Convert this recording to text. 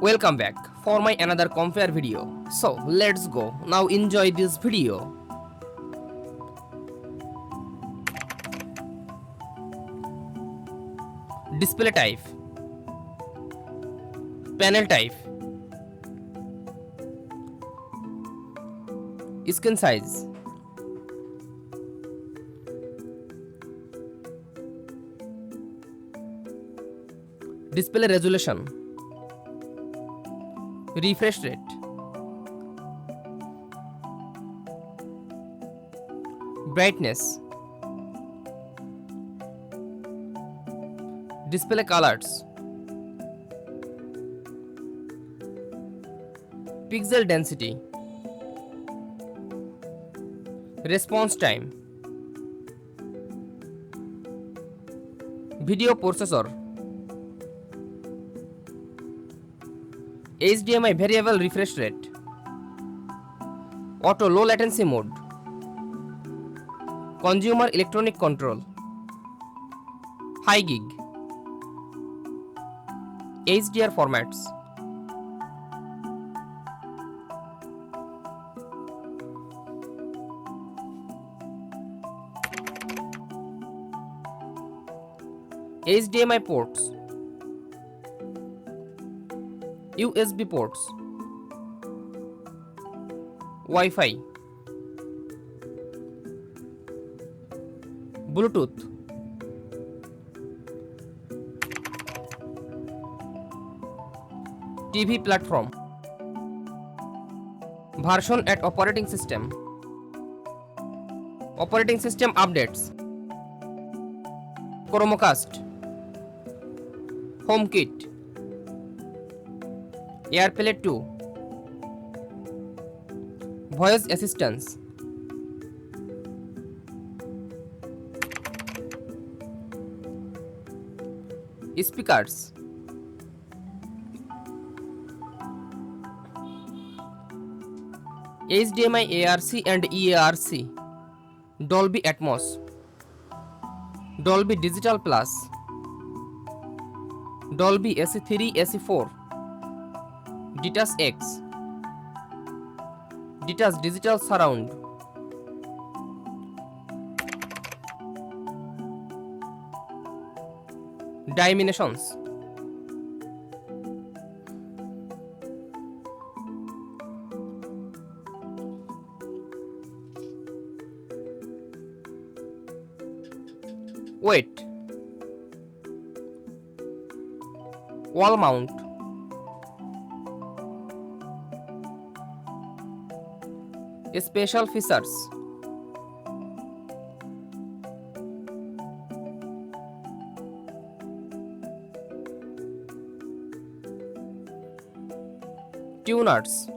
Welcome back for my another compare video. So let's go. Now enjoy this video. Display type, panel type, screen size, display resolution, refresh rate, brightness, display colors, pixel density, response time, video processor, HDMI variable refresh rate, auto low latency mode, consumer electronic control, high gig, HDR formats, HDMI ports, USB ports, Wi-Fi, Bluetooth, TV platform, version at operating system updates, Chromecast, HomeKit, AirPlay 2, voice assistance, speakers, HDMI ARC and EARC, Dolby Atmos, Dolby Digital Plus, Dolby AC3 AC4, Detach X, Detach Digital Surround, dimensions, weight, wall mount, special features, tuners,